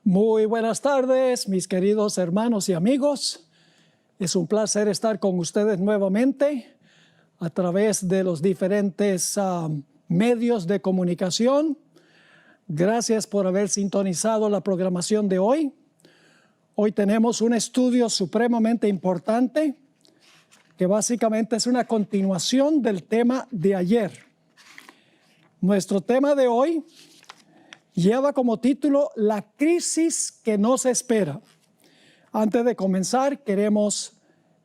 Muy buenas tardes, mis queridos hermanos y amigos. Es un placer estar con ustedes nuevamente a través de los diferentes medios de comunicación. Gracias por haber sintonizado la programación de hoy. Hoy tenemos un estudio supremamente importante que básicamente es una continuación del tema de ayer. Nuestro tema de hoy lleva como título La crisis que nos espera. Antes de comenzar, queremos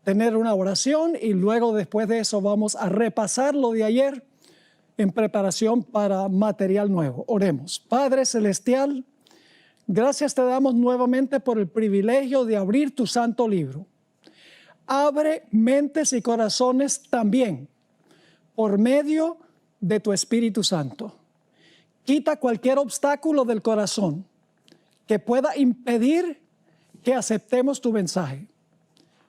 tener una oración y luego después de eso vamos a repasar lo de ayer en preparación para material nuevo. Oremos. Padre Celestial, gracias te damos nuevamente por el privilegio de abrir tu santo libro. Abre mentes y corazones también por medio de tu Espíritu Santo. Quita cualquier obstáculo del corazón que pueda impedir que aceptemos tu mensaje.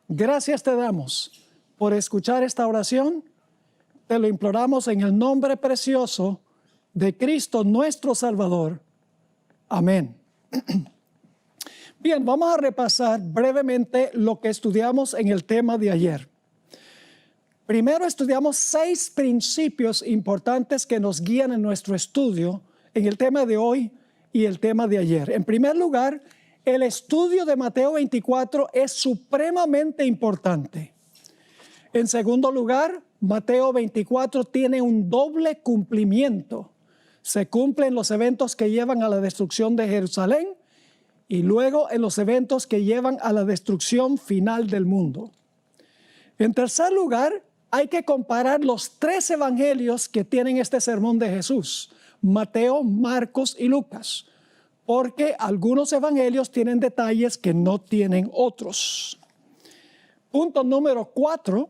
Gracias te damos por escuchar esta oración. Te lo imploramos en el nombre precioso de Cristo nuestro Salvador. Amén. Bien, vamos a repasar brevemente lo que estudiamos en el tema de ayer. Primero estudiamos 6 principios importantes que nos guían en nuestro estudio en el tema de hoy y el tema de ayer. En primer lugar, el estudio de Mateo 24 es supremamente importante. En segundo lugar, Mateo 24 tiene un doble cumplimiento. Se cumplen los eventos que llevan a la destrucción de Jerusalén y luego en los eventos que llevan a la destrucción final del mundo. En tercer lugar, hay que comparar los 3 evangelios que tienen este sermón de Jesús: Mateo, Marcos y Lucas, porque algunos evangelios tienen detalles que no tienen otros. Punto número 4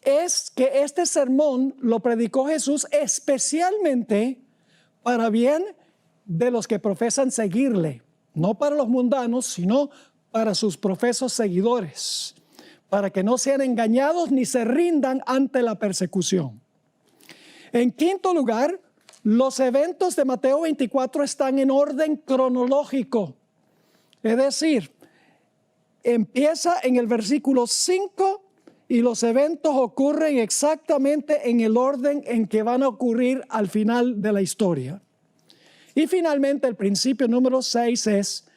es que este sermón lo predicó Jesús especialmente para bien de los que profesan seguirle, no para los mundanos, sino para sus profesos seguidores, para que no sean engañados ni se rindan ante la persecución. En quinto lugar, los eventos de Mateo 24 están en orden cronológico. Es decir, empieza en el versículo 5 y los eventos ocurren exactamente en el orden en que van a ocurrir al final de la historia. Y finalmente, el principio número 6 es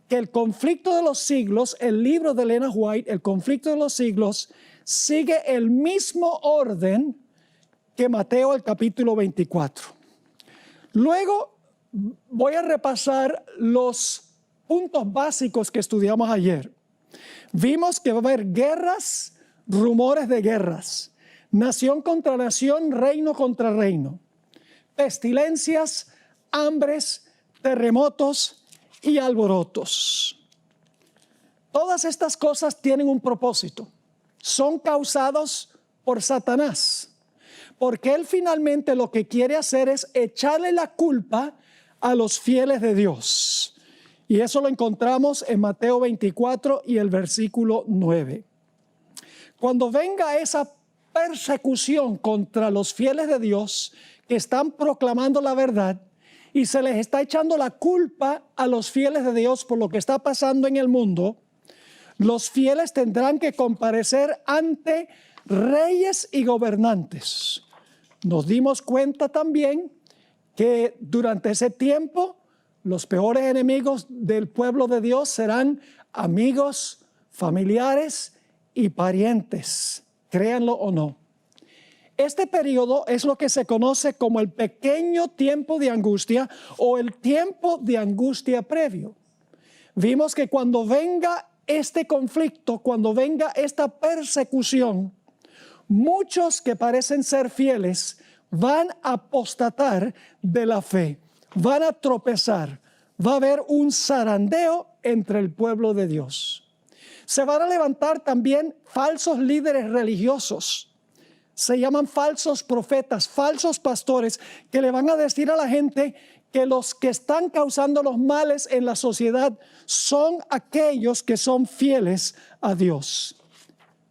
que el conflicto de los siglos, el libro de Ellen White, el conflicto de los siglos, sigue el mismo orden que Mateo el capítulo 24. Luego voy a repasar los puntos básicos que estudiamos ayer. Vimos que va a haber guerras, rumores de guerras, nación contra nación, reino contra reino, pestilencias, hambres, terremotos y alborotos. Todas estas cosas tienen un propósito. Son causados por Satanás, porque él finalmente lo que quiere hacer es echarle la culpa a los fieles de Dios. Y eso lo encontramos en Mateo 24 y el versículo 9. Cuando venga esa persecución contra los fieles de Dios que están proclamando la verdad, y se les está echando la culpa a los fieles de Dios por lo que está pasando en el mundo, los fieles tendrán que comparecer ante reyes y gobernantes. Nos dimos cuenta también que durante ese tiempo los peores enemigos del pueblo de Dios serán amigos, familiares y parientes, créanlo o no. Este periodo es lo que se conoce como el pequeño tiempo de angustia o el tiempo de angustia previo. Vimos que cuando venga este conflicto, cuando venga esta persecución, muchos que parecen ser fieles van a apostatar de la fe, van a tropezar, va a haber un zarandeo entre el pueblo de Dios. Se van a levantar también falsos líderes religiosos. Se llaman falsos profetas, falsos pastores, que le van a decir a la gente que los que están causando los males en la sociedad son aquellos que son fieles a Dios.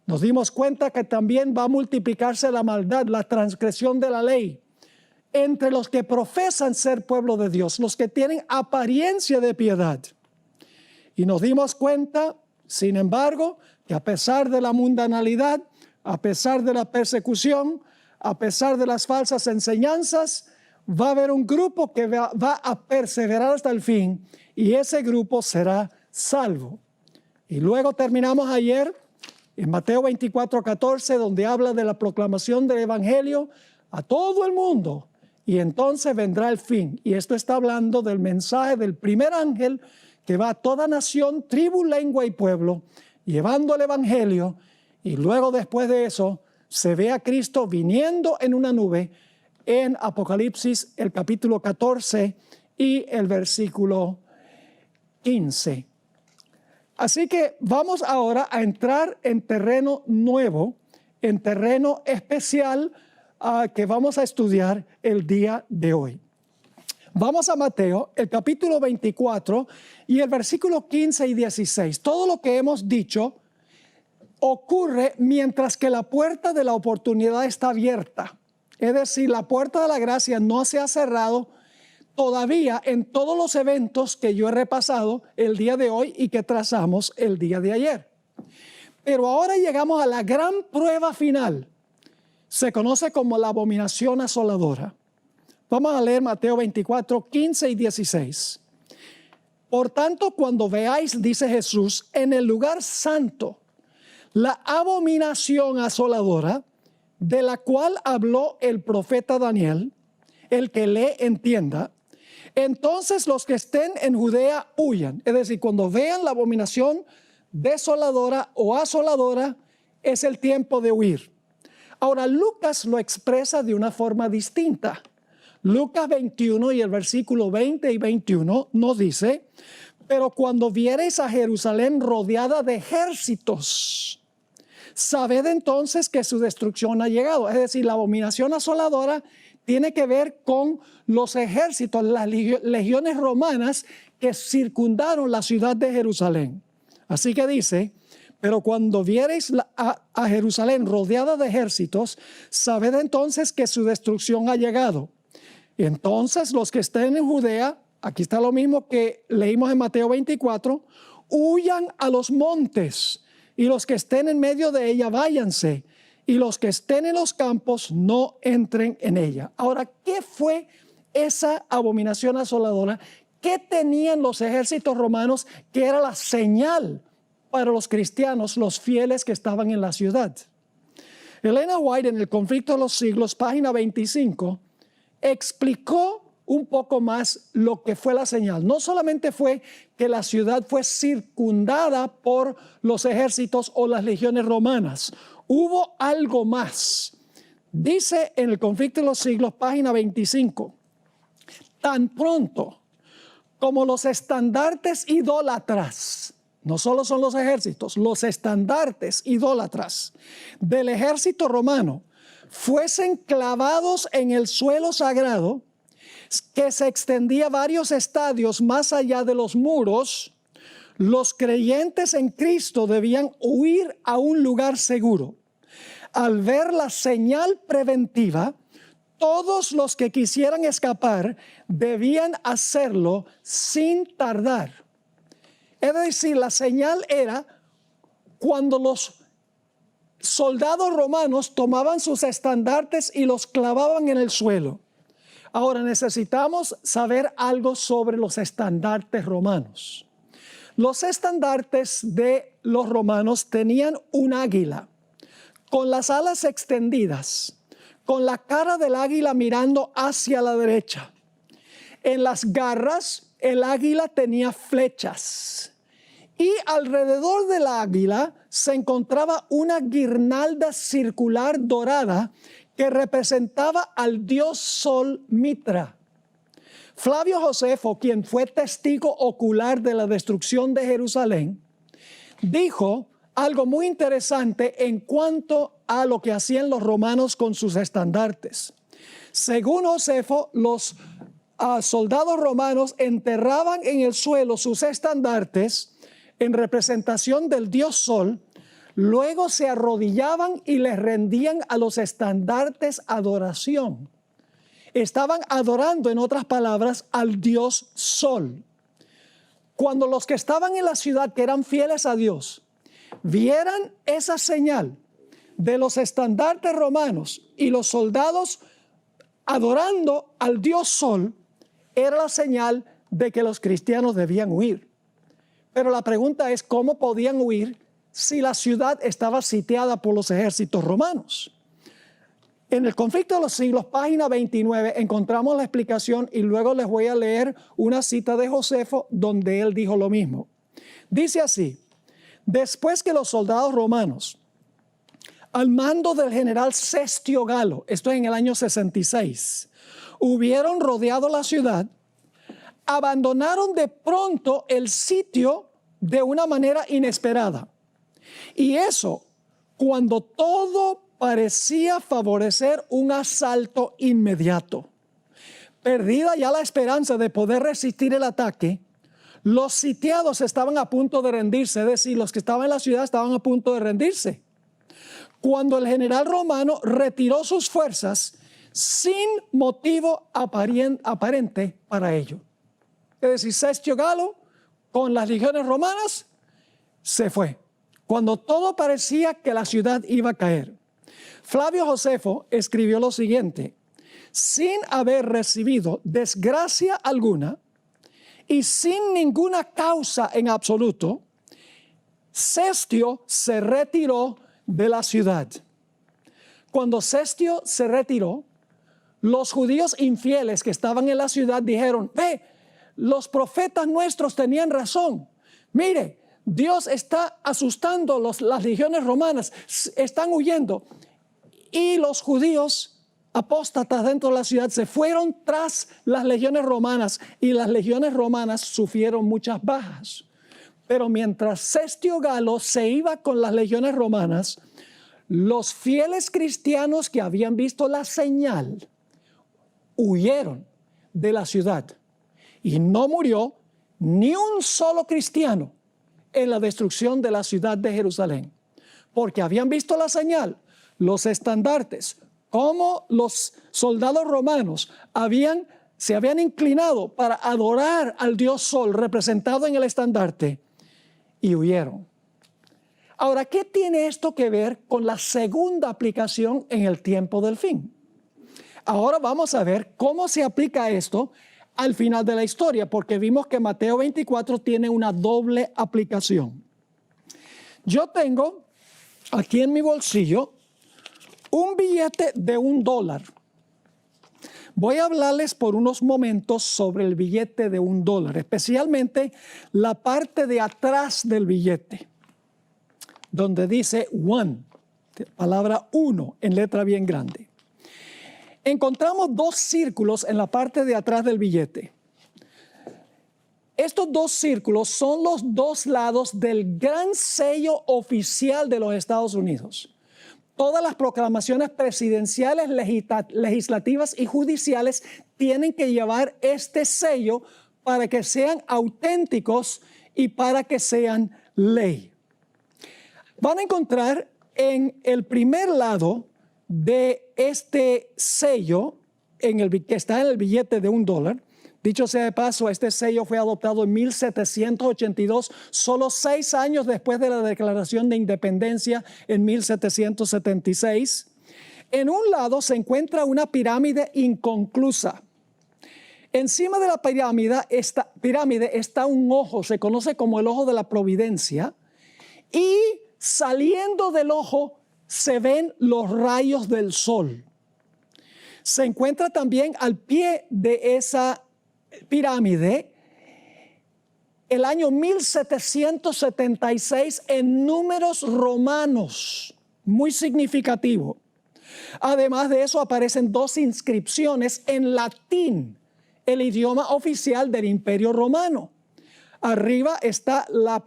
Nos dimos cuenta que también va a multiplicarse la maldad, la transgresión de la ley entre los que profesan ser pueblo de Dios, los que tienen apariencia de piedad. Y nos dimos cuenta, sin embargo, que a pesar de la mundanalidad, a pesar de la persecución, a pesar de las falsas enseñanzas, va a haber un grupo que va a perseverar hasta el fin, y ese grupo será salvo. Y luego terminamos ayer en Mateo 24:14, donde habla de la proclamación del evangelio a todo el mundo, y entonces vendrá el fin. Y esto está hablando del mensaje del primer ángel que va a toda nación, tribu, lengua y pueblo, llevando el evangelio. Y luego, después de eso, se ve a Cristo viniendo en una nube en Apocalipsis, el capítulo 14 y el versículo 15. Así que vamos ahora a entrar en terreno nuevo, en terreno especial que vamos a estudiar el día de hoy. Vamos a Mateo, el capítulo 24 y el versículo 15 y 16. Todo lo que hemos dicho ocurre mientras que la puerta de la oportunidad está abierta. Es decir, la puerta de la gracia no se ha cerrado todavía en todos los eventos que yo he repasado el día de hoy y que trazamos el día de ayer. Pero ahora llegamos a la gran prueba final. Se conoce como la abominación asoladora. Vamos a leer Mateo 24, 15 y 16. Por tanto, cuando veáis, dice Jesús, en el lugar santo, la abominación asoladora, de la cual habló el profeta Daniel, el que lee entienda, entonces los que estén en Judea huyan. Es decir, cuando vean la abominación desoladora o asoladora, es el tiempo de huir. Ahora, Lucas lo expresa de una forma distinta. Lucas 21 y el versículo 20 y 21 nos dice, pero cuando viereis a Jerusalén rodeada de ejércitos, sabed entonces que su destrucción ha llegado. Es decir, la abominación asoladora tiene que ver con los ejércitos, las legiones romanas que circundaron la ciudad de Jerusalén. Así que dice, pero cuando viereis a Jerusalén rodeada de ejércitos, sabed entonces que su destrucción ha llegado. Entonces los que estén en Judea, aquí está lo mismo que leímos en Mateo 24, huyan a los montes, y los que estén en medio de ella váyanse, y los que estén en los campos no entren en ella. Ahora, ¿qué fue esa abominación asoladora? ¿Qué tenían los ejércitos romanos que era la señal para los cristianos, los fieles que estaban en la ciudad? Elena White, en El conflicto de los siglos, página 25, explicó un poco más lo que fue la señal. No solamente fue que la ciudad fue circundada por los ejércitos o las legiones romanas. Hubo algo más. Dice en El conflicto de los siglos, página 25, tan pronto como los estandartes idólatras, no solo son los ejércitos, los estandartes idólatras del ejército romano fuesen clavados en el suelo sagrado, que se extendía varios estadios más allá de los muros, los creyentes en Cristo debían huir a un lugar seguro. Al ver la señal preventiva, todos los que quisieran escapar debían hacerlo sin tardar. Es decir, la señal era cuando los soldados romanos tomaban sus estandartes y los clavaban en el suelo. Ahora necesitamos saber algo sobre los estandartes romanos. Los estandartes de los romanos tenían un águila con las alas extendidas, con la cara del águila mirando hacia la derecha. En las garras el águila tenía flechas y alrededor del águila se encontraba una guirnalda circular dorada que representaba al dios Sol Mitra. Flavio Josefo, quien fue testigo ocular de la destrucción de Jerusalén, dijo algo muy interesante en cuanto a lo que hacían los romanos con sus estandartes. Según Josefo, los soldados romanos enterraban en el suelo sus estandartes en representación del dios Sol. Luego se arrodillaban y les rendían a los estandartes adoración. Estaban adorando, en otras palabras, al dios Sol. Cuando los que estaban en la ciudad, que eran fieles a Dios, vieran esa señal de los estandartes romanos y los soldados adorando al dios Sol, era la señal de que los cristianos debían huir. Pero la pregunta es, ¿cómo podían huir si la ciudad estaba sitiada por los ejércitos romanos? En el Conflicto de los Siglos, página 29, encontramos la explicación y luego les voy a leer una cita de Josefo donde él dijo lo mismo. Dice así: después que los soldados romanos, al mando del general Cestio Galo, esto es en el año 66, hubieron rodeado la ciudad, abandonaron de pronto el sitio de una manera inesperada. Y eso cuando todo parecía favorecer un asalto inmediato. Perdida ya la esperanza de poder resistir el ataque, los sitiados estaban a punto de rendirse, es decir, los que estaban en la ciudad estaban a punto de rendirse. Cuando el general romano retiró sus fuerzas sin motivo aparente para ello. Es decir, Cestio Galo con las legiones romanas se fue, cuando todo parecía que la ciudad iba a caer. Flavio Josefo escribió lo siguiente: sin haber recibido desgracia alguna y sin ninguna causa en absoluto, Cestio se retiró de la ciudad. Cuando Cestio se retiró, los judíos infieles que estaban en la ciudad dijeron: ve, los profetas nuestros tenían razón. Mire, Dios está asustando las legiones romanas, están huyendo. Y los judíos apóstatas dentro de la ciudad se fueron tras las legiones romanas y las legiones romanas sufrieron muchas bajas. Pero mientras Cestio Galo se iba con las legiones romanas, los fieles cristianos que habían visto la señal huyeron de la ciudad. Y no murió ni un solo cristiano en la destrucción de la ciudad de Jerusalén, porque habían visto la señal, los estandartes, como los soldados romanos se habían inclinado para adorar al dios Sol representado en el estandarte y huyeron. Ahora, ¿qué tiene esto que ver con la segunda aplicación en el tiempo del fin? Ahora vamos a ver cómo se aplica esto al final de la historia, porque vimos que Mateo 24 tiene una doble aplicación. Yo tengo aquí en mi bolsillo un billete de $1. Voy a hablarles por unos momentos sobre el billete de $1, especialmente la parte de atrás del billete, donde dice one, palabra uno en letra bien grande. Encontramos dos círculos en la parte de atrás del billete. Estos dos círculos son los dos lados del gran sello oficial de los Estados Unidos. Todas las proclamaciones presidenciales, legislativas y judiciales tienen que llevar este sello para que sean auténticos y para que sean ley. Van a encontrar en el primer lado de este sello, que está en el billete de $1, dicho sea de paso, este sello fue adoptado en 1782, solo 6 años después de la Declaración de Independencia en 1776. En un lado se encuentra una pirámide inconclusa. Encima de la pirámide está un ojo, se conoce como el ojo de la providencia, y saliendo del ojo se ven los rayos del sol. Se encuentra también al pie de esa pirámide el año 1776 en números romanos, muy significativo. Además de eso aparecen 2 inscripciones en latín, el idioma oficial del Imperio Romano. Arriba está la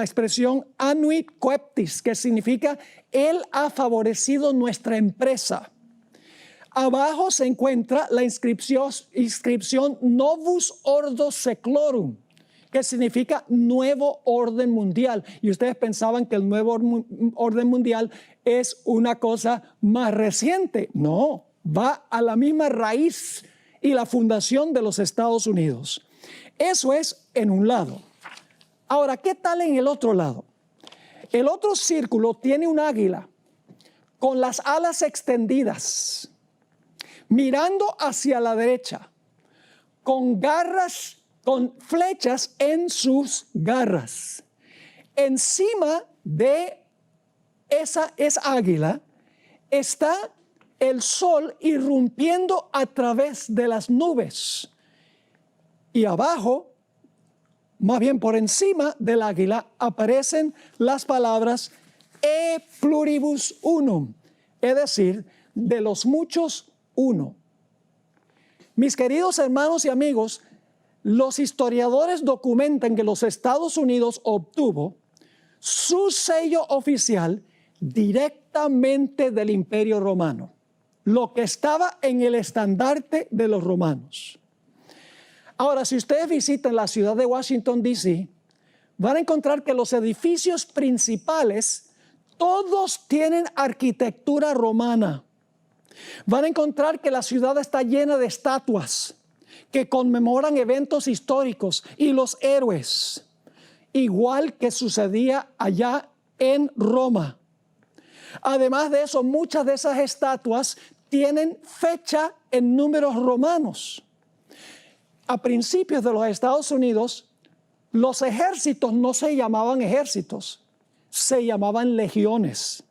expresión annuit coeptis, que significa Él ha favorecido nuestra empresa. Abajo se encuentra la inscripción Novus Ordo Seclorum, que significa nuevo orden mundial. Y ustedes pensaban que el nuevo orden mundial es una cosa más reciente. No, va a la misma raíz y la fundación de los Estados Unidos. Eso es en un lado. Ahora, ¿qué tal en el otro lado? El otro círculo tiene un águila con las alas extendidas, mirando hacia la derecha, con garras, con flechas en sus garras. Encima de esa águila está el sol irrumpiendo a través de las nubes. Y abajo, más bien por encima del águila, aparecen las palabras e pluribus unum, es decir, de los muchos uno. Mis queridos hermanos y amigos, los historiadores documentan que los Estados Unidos obtuvo su sello oficial directamente del Imperio Romano, lo que estaba en el estandarte de los romanos. Ahora, si ustedes visitan la ciudad de Washington, D.C., van a encontrar que los edificios principales todos tienen arquitectura romana. Van a encontrar que la ciudad está llena de estatuas que conmemoran eventos históricos y los héroes, igual que sucedía allá en Roma. Además de eso, muchas de esas estatuas tienen fecha en números romanos. A principios de los Estados Unidos, los ejércitos no se llamaban ejércitos, se llamaban legiones.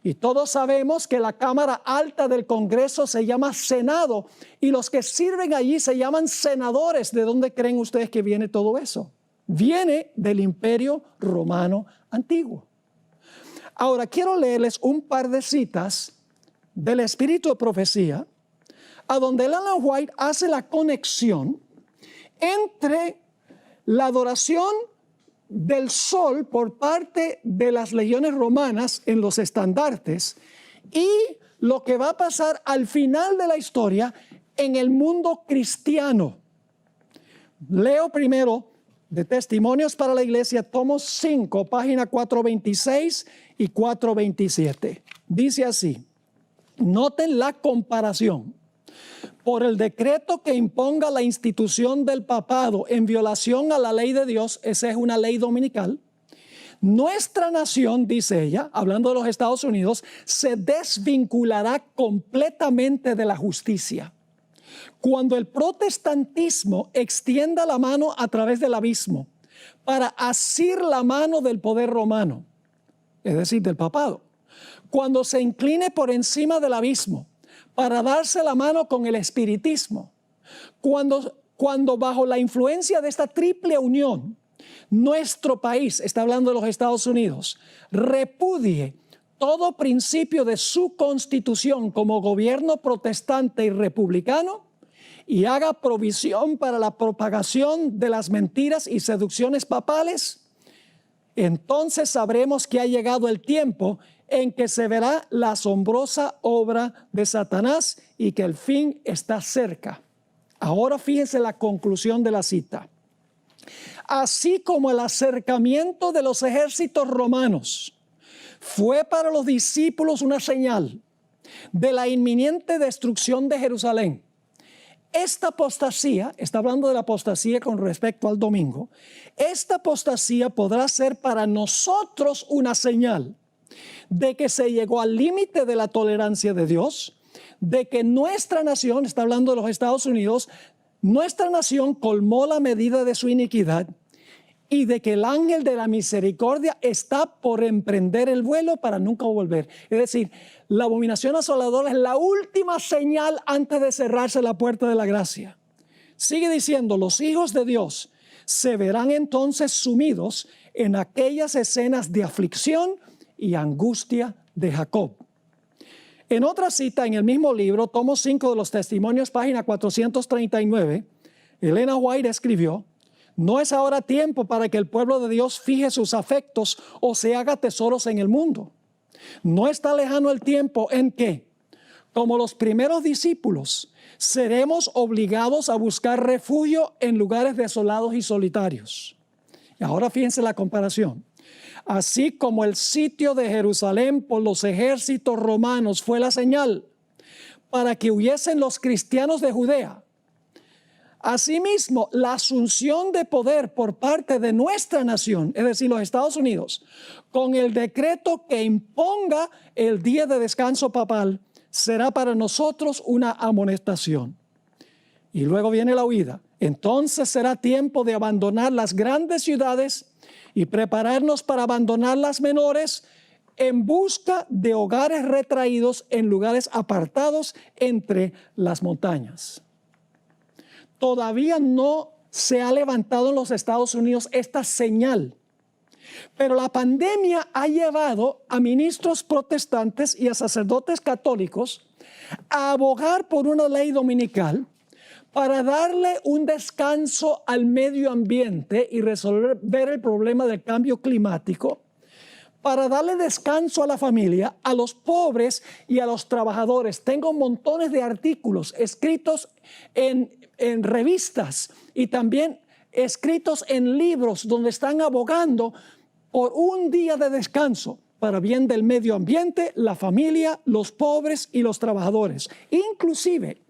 Y todos sabemos que la Cámara Alta del Congreso se llama Senado y los que sirven allí se llaman senadores. ¿De dónde creen ustedes que viene todo eso? Viene del Imperio Romano Antiguo. Ahora quiero leerles un par de citas del Espíritu de Profecía, a donde Ellen White hace la conexión entre la adoración del sol por parte de las legiones romanas en los estandartes y lo que va a pasar al final de la historia en el mundo cristiano. Leo primero de Testimonios para la Iglesia, tomo 5, página 426 y 427. Dice así, noten la comparación. Por el decreto que imponga la institución del papado en violación a la ley de Dios, esa es una ley dominical, nuestra nación, dice ella, hablando de los Estados Unidos, se desvinculará completamente de la justicia. Cuando el protestantismo extienda la mano a través del abismo para asir la mano del poder romano, es decir, del papado, cuando se incline por encima del abismo para darse la mano con el espiritismo, cuando bajo la influencia de esta triple unión, nuestro país, está hablando de los Estados Unidos, repudie todo principio de su constitución como gobierno protestante y republicano y haga provisión para la propagación de las mentiras y seducciones papales, entonces sabremos que ha llegado el tiempo en que se verá la asombrosa obra de Satanás y que el fin está cerca. Ahora fíjense la conclusión de la cita. Así como el acercamiento de los ejércitos romanos fue para los discípulos una señal de la inminente destrucción de Jerusalén, esta apostasía, está hablando de la apostasía con respecto al domingo, esta apostasía podrá ser para nosotros una señal de que se llegó al límite de la tolerancia de Dios, de que nuestra nación, está hablando de los Estados Unidos, nuestra nación colmó la medida de su iniquidad y de que el ángel de la misericordia está por emprender el vuelo para nunca volver. Es decir, la abominación asoladora es la última señal antes de cerrarse la puerta de la gracia. Sigue diciendo, los hijos de Dios se verán entonces sumidos en aquellas escenas de aflicción y angustia de Jacob. En otra cita en el mismo libro, tomo 5 de los Testimonios, página 439, Ellen White escribió, no es ahora tiempo para que el pueblo de Dios fije sus afectos o se haga tesoros en el mundo. No está lejano el tiempo en que, como los primeros discípulos, seremos obligados a buscar refugio en lugares desolados y solitarios. Y ahora fíjense la comparación. Así como el sitio de Jerusalén por los ejércitos romanos fue la señal para que huyesen los cristianos de Judea, Asimismo, la asunción de poder por parte de nuestra nación, es decir, los Estados Unidos, con el decreto que imponga el día de descanso papal, será para nosotros una amonestación. Y luego viene la huida. Entonces será tiempo de abandonar las grandes ciudades y prepararnos para abandonar las menores en busca de hogares retraídos en lugares apartados entre las montañas. Todavía no se ha levantado en los Estados Unidos esta señal, pero la pandemia ha llevado a ministros protestantes y a sacerdotes católicos a abogar por una ley dominical para darle un descanso al medio ambiente y resolver el problema del cambio climático, para darle descanso a la familia, a los pobres y a los trabajadores. Tengo montones de artículos escritos en revistas y también escritos en libros donde están abogando por un día de descanso para bien del medio ambiente, la familia, los pobres y los trabajadores. Inclusive,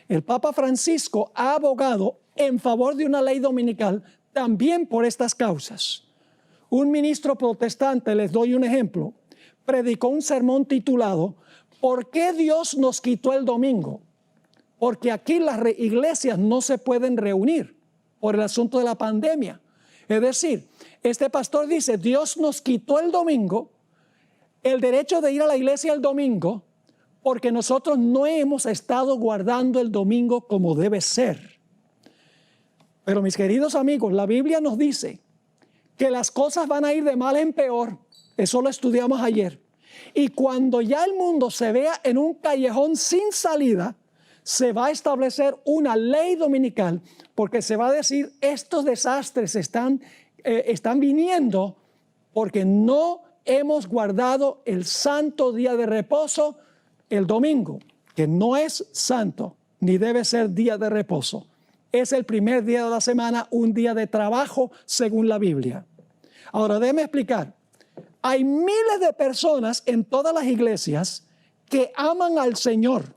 el Papa Francisco ha abogado en favor de una ley dominical también por estas causas. Un ministro protestante, les doy un ejemplo, predicó un sermón titulado ¿Por qué Dios nos quitó el domingo? Porque aquí las iglesias no se pueden reunir por el asunto de la pandemia. Es decir, este pastor dice, Dios nos quitó el domingo, el derecho de ir a la iglesia el domingo, porque nosotros no hemos estado guardando el domingo como debe ser. Pero mis queridos amigos, la Biblia nos dice que las cosas van a ir de mal en peor. Eso lo estudiamos ayer. Y cuando ya el mundo se vea en un callejón sin salida, se va a establecer una ley dominical, porque se va a decir, estos desastres están viniendo porque no hemos guardado el santo día de reposo, el domingo, que no es santo, ni debe ser día de reposo. Es el primer día de la semana, un día de trabajo según la Biblia. Ahora, déjeme explicar. Hay miles de personas en todas las iglesias que aman al Señor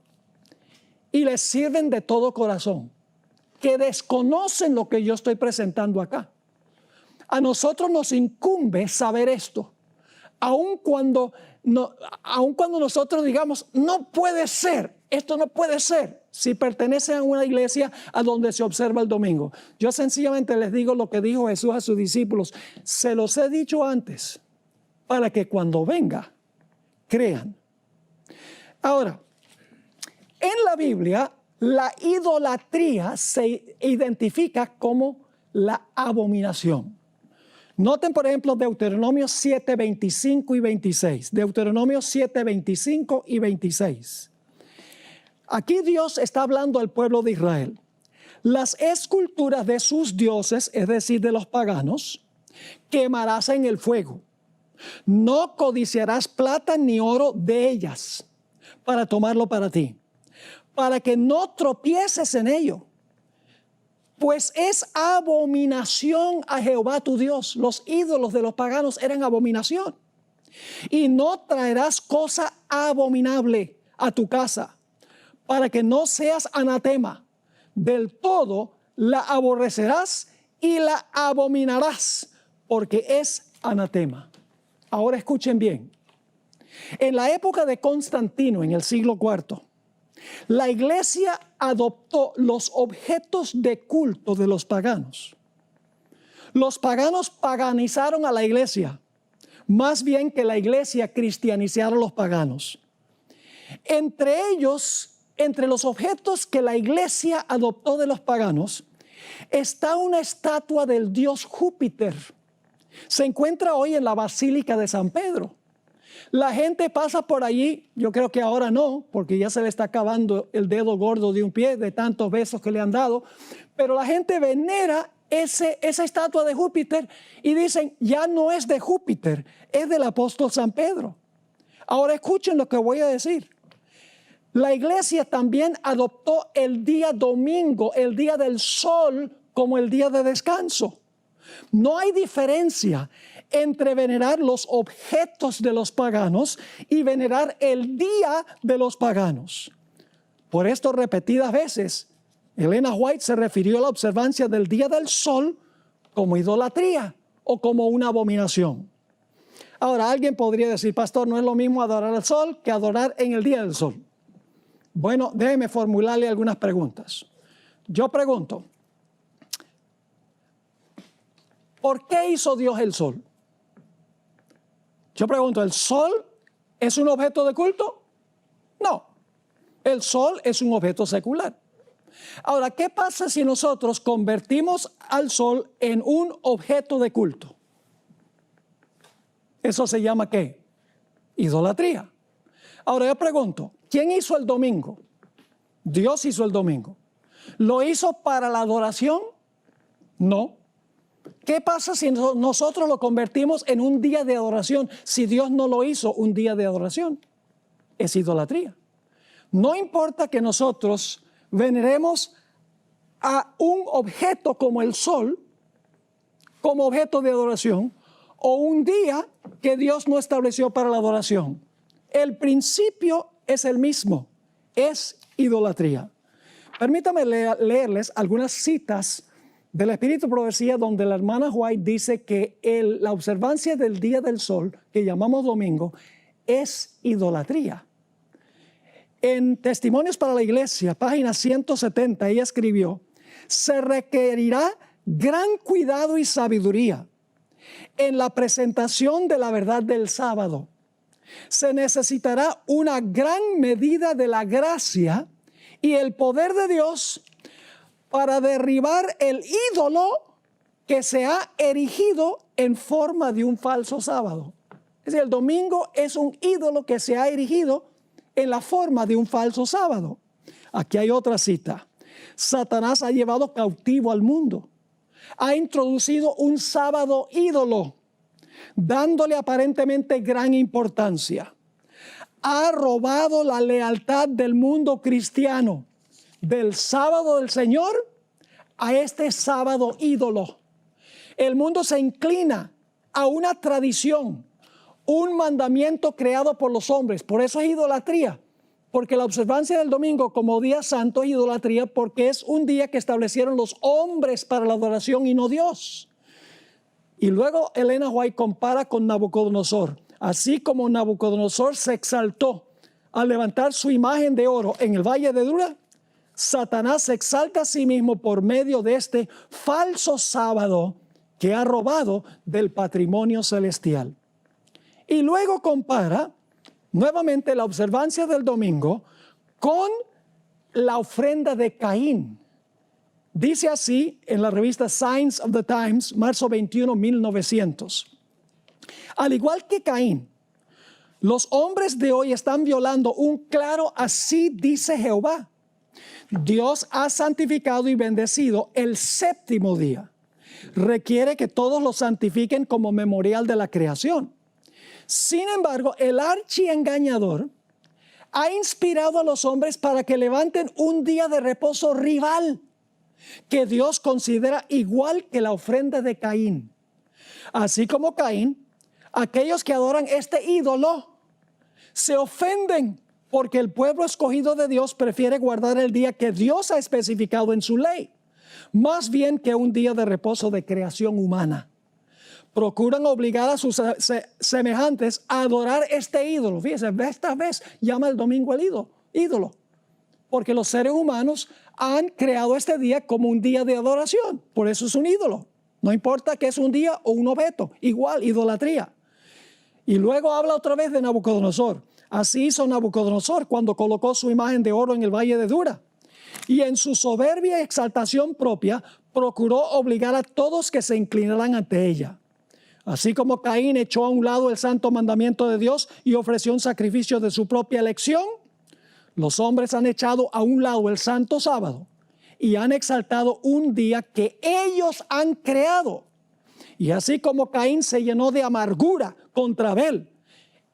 y les sirven de todo corazón, que desconocen lo que yo estoy presentando acá. A nosotros nos incumbe saber esto, aun cuando nosotros digamos, no puede ser, esto no puede ser, si pertenecen a una iglesia a donde se observa el domingo. Yo sencillamente les digo lo que dijo Jesús a sus discípulos, se los he dicho antes, para que cuando venga, crean. Ahora, en la Biblia, la idolatría se identifica como la abominación. Noten, por ejemplo, Deuteronomio 7, 25 y 26. Deuteronomio 7, 25 y 26. Aquí Dios está hablando al pueblo de Israel. Las esculturas de sus dioses, es decir, de los paganos, quemarás en el fuego. No codiciarás plata ni oro de ellas para tomarlo para ti, para que no tropieces en ello. Pues es abominación a Jehová tu Dios. Los ídolos de los paganos eran abominación. Y no traerás cosa abominable a tu casa, para que no seas anatema. Del todo la aborrecerás y la abominarás, porque es anatema. Ahora escuchen bien. En la época de Constantino, en el siglo IV, la iglesia adoptó los objetos de culto de los paganos. Los paganos paganizaron a la iglesia, más bien que la iglesia cristianizara a los paganos. Entre ellos, entre los objetos que la iglesia adoptó de los paganos, está una estatua del dios Júpiter. Se encuentra hoy en la Basílica de San Pedro. La gente pasa por allí, yo creo que ahora no, porque ya se le está acabando el dedo gordo de un pie de tantos besos que le han dado, pero la gente venera esa estatua de Júpiter y dicen, ya no es de Júpiter, es del apóstol San Pedro. Ahora escuchen lo que voy a decir. La iglesia también adoptó el día domingo, el día del sol, como el día de descanso. No hay diferencia entre venerar los objetos de los paganos y venerar el día de los paganos. Por esto repetidas veces Elena White se refirió a la observancia del día del sol como idolatría o como una abominación. Ahora, alguien podría decir, pastor, no es lo mismo adorar al sol que adorar en el día del sol. Bueno, déjeme formularle algunas preguntas. Yo pregunto, ¿por qué hizo Dios el sol? Yo pregunto, ¿el sol es un objeto de culto? No, el sol es un objeto secular. Ahora, ¿qué pasa si nosotros convertimos al sol en un objeto de culto? ¿Eso se llama qué? Idolatría. Ahora yo pregunto, ¿quién hizo el domingo? Dios hizo el domingo. ¿Lo hizo para la adoración? No. ¿Qué pasa si nosotros lo convertimos en un día de adoración si Dios no lo hizo un día de adoración? Es idolatría. No importa que nosotros veneremos a un objeto como el sol, como objeto de adoración, o un día que Dios no estableció para la adoración. El principio es el mismo, es idolatría. Permítame leerles algunas citas del Espíritu Profecía donde la hermana White dice que la observancia del día del sol, que llamamos domingo, es idolatría. En Testimonios para la Iglesia, página 170, ella escribió, se requerirá gran cuidado y sabiduría en la presentación de la verdad del sábado. Se necesitará una gran medida de la gracia y el poder de Dios para derribar el ídolo que se ha erigido en forma de un falso sábado. Es decir, el domingo es un ídolo que se ha erigido en la forma de un falso sábado. Aquí hay otra cita. Satanás ha llevado cautivo al mundo. Ha introducido un sábado ídolo, dándole aparentemente gran importancia. Ha robado la lealtad del mundo cristiano del sábado del Señor a este sábado ídolo. El mundo se inclina a una tradición, un mandamiento creado por los hombres. Por eso es idolatría, porque la observancia del domingo como día santo es idolatría porque es un día que establecieron los hombres para la adoración y no Dios. Y luego Elena White compara con Nabucodonosor. Así como Nabucodonosor se exaltó al levantar su imagen de oro en el valle de Dura, Satanás se exalta a sí mismo por medio de este falso sábado que ha robado del patrimonio celestial. Y luego compara nuevamente la observancia del domingo con la ofrenda de Caín. Dice así en la revista Signs of the Times, marzo 21, 1900. Al igual que Caín, los hombres de hoy están violando un claro así dice Jehová. Dios ha santificado y bendecido el séptimo día. Requiere que todos lo santifiquen como memorial de la creación. Sin embargo, el archiengañador ha inspirado a los hombres para que levanten un día de reposo rival que Dios considera igual que la ofrenda de Caín. Así como Caín, aquellos que adoran este ídolo se ofenden porque el pueblo escogido de Dios prefiere guardar el día que Dios ha especificado en su ley, más bien que un día de reposo de creación humana. Procuran obligar a sus semejantes a adorar este ídolo. Fíjense, esta vez llama el domingo el ídolo, porque los seres humanos han creado este día como un día de adoración. Por eso es un ídolo. No importa que es un día o un objeto, igual, idolatría. Y luego habla otra vez de Nabucodonosor. Así hizo Nabucodonosor cuando colocó su imagen de oro en el valle de Dura. Y en su soberbia y exaltación propia, procuró obligar a todos que se inclinaran ante ella. Así como Caín echó a un lado el santo mandamiento de Dios y ofreció un sacrificio de su propia elección, los hombres han echado a un lado el santo sábado y han exaltado un día que ellos han creado. Y así como Caín se llenó de amargura contra Abel,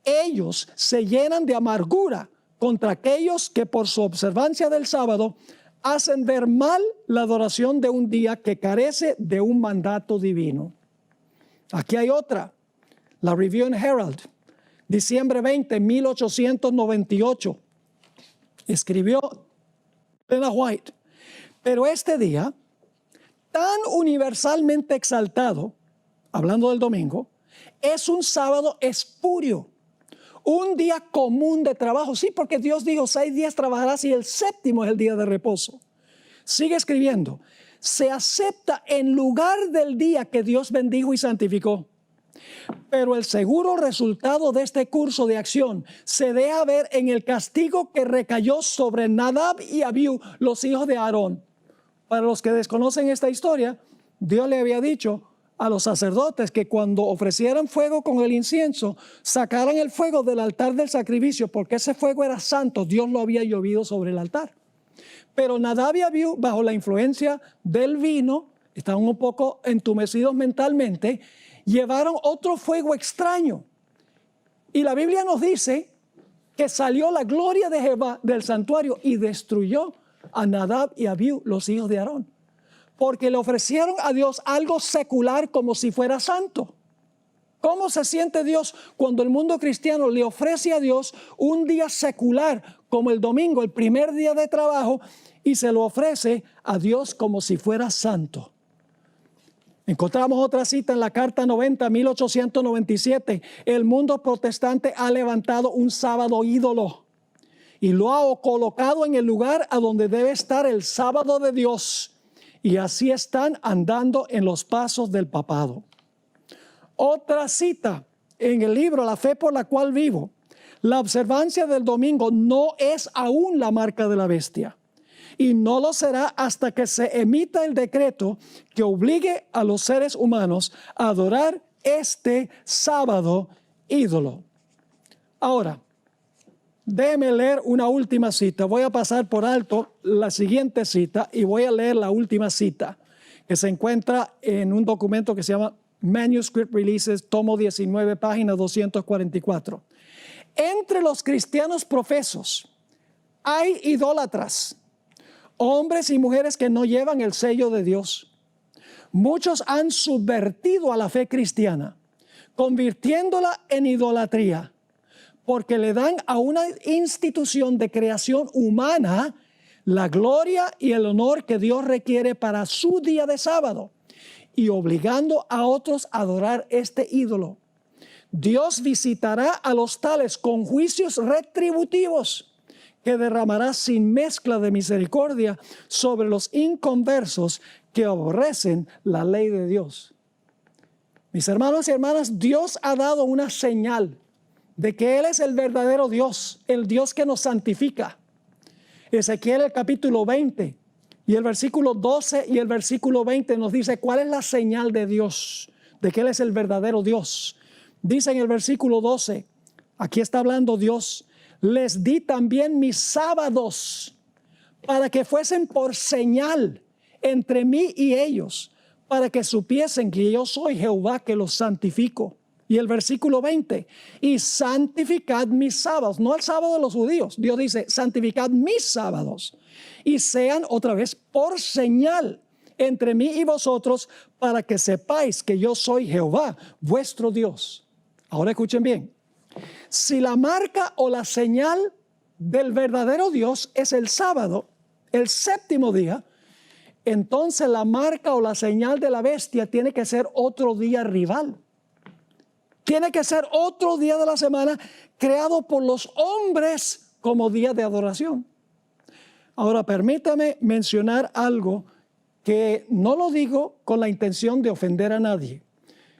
ellos se llenan de amargura contra aquellos que por su observancia del sábado hacen ver mal la adoración de un día que carece de un mandato divino. Aquí hay otra, la Review and Herald, diciembre 20, 1898. Escribió Elena White: Pero este día, tan universalmente exaltado, hablando del domingo, es un sábado espurio, un día común de trabajo. Sí, porque Dios dijo 6 días trabajarás y el séptimo es el día de reposo. Sigue escribiendo, se acepta en lugar del día que Dios bendijo y santificó. Pero el seguro resultado de este curso de acción se deja ver en el castigo que recayó sobre Nadab y Abiú, los hijos de Aarón. Para los que desconocen esta historia, Dios le había dicho a los sacerdotes que cuando ofrecieran fuego con el incienso, sacaran el fuego del altar del sacrificio, porque ese fuego era santo, Dios lo había llovido sobre el altar. Pero Nadab y Abiú, bajo la influencia del vino, estaban un poco entumecidos mentalmente, llevaron otro fuego extraño. Y la Biblia nos dice que salió la gloria de Jehová del santuario y destruyó a Nadab y Abiú, los hijos de Aarón. Porque le ofrecieron a Dios algo secular como si fuera santo. ¿Cómo se siente Dios cuando el mundo cristiano le ofrece a Dios un día secular como el domingo, el primer día de trabajo, y se lo ofrece a Dios como si fuera santo? Encontramos otra cita en la Carta 90, 1897. El mundo protestante ha levantado un sábado ídolo y lo ha colocado en el lugar a donde debe estar el sábado de Dios. Y así están andando en los pasos del papado. Otra cita en el libro La fe por la cual vivo. La observancia del domingo no es aún la marca de la bestia. Y no lo será hasta que se emita el decreto que obligue a los seres humanos a adorar este sábado ídolo. Ahora, déjeme leer una última cita. Voy a pasar por alto la siguiente cita y voy a leer la última cita que se encuentra en un documento que se llama Manuscript Releases, tomo 19, página 244. Entre los cristianos profesos hay idólatras, hombres y mujeres que no llevan el sello de Dios. Muchos han subvertido a la fe cristiana, convirtiéndola en idolatría, porque le dan a una institución de creación humana la gloria y el honor que Dios requiere para su día de sábado, y obligando a otros a adorar este ídolo. Dios visitará a los tales con juicios retributivos que derramará sin mezcla de misericordia sobre los inconversos que aborrecen la ley de Dios. Mis hermanos y hermanas, Dios ha dado una señal de que Él es el verdadero Dios, el Dios que nos santifica. Ezequiel el capítulo 20 y el versículo 12 y el versículo 20 nos dice cuál es la señal de Dios, de que Él es el verdadero Dios. Dice en el versículo 12, aquí está hablando Dios, les di también mis sábados para que fuesen por señal entre mí y ellos, para que supiesen que yo soy Jehová que los santifico. Y el versículo 20, y santificad mis sábados, no el sábado de los judíos. Dios dice, santificad mis sábados y sean otra vez por señal entre mí y vosotros, para que sepáis que yo soy Jehová, vuestro Dios. Ahora escuchen bien. Si la marca o la señal del verdadero Dios es el sábado, el séptimo día, entonces la marca o la señal de la bestia tiene que ser otro día rival. Tiene que ser otro día de la semana creado por los hombres como día de adoración. Ahora, permítame mencionar algo que no lo digo con la intención de ofender a nadie.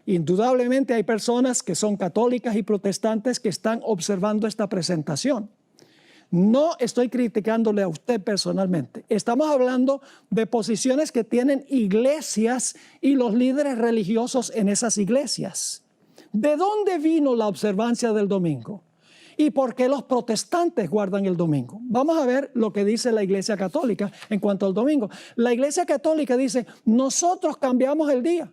Indudablemente hay personas que son católicas y protestantes que están observando esta presentación. No estoy criticándole a usted personalmente. Estamos hablando de posiciones que tienen iglesias y los líderes religiosos en esas iglesias. ¿De dónde vino la observancia del domingo? ¿Y por qué los protestantes guardan el domingo? Vamos a ver lo que dice la Iglesia Católica en cuanto al domingo. La Iglesia Católica dice, nosotros cambiamos el día.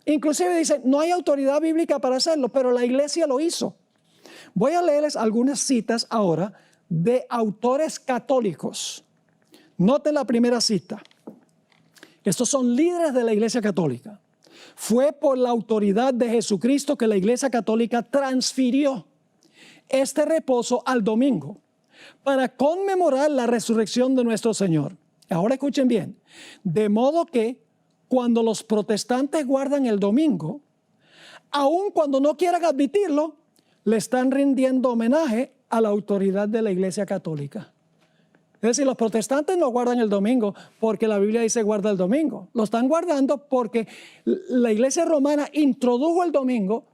Inclusive dice, no hay autoridad bíblica para hacerlo, pero la Iglesia lo hizo. Voy a leerles algunas citas ahora de autores católicos. Noten la primera cita. Estos son líderes de la Iglesia Católica. Fue por la autoridad de Jesucristo que la Iglesia Católica transfirió este reposo al domingo para conmemorar la resurrección de nuestro Señor. Ahora escuchen bien. De modo que cuando los protestantes guardan el domingo, aun cuando no quieran admitirlo, le están rindiendo homenaje a la autoridad de la Iglesia Católica. Es decir, los protestantes no guardan el domingo porque la Biblia dice guarda el domingo. Lo están guardando porque la Iglesia romana introdujo el domingo.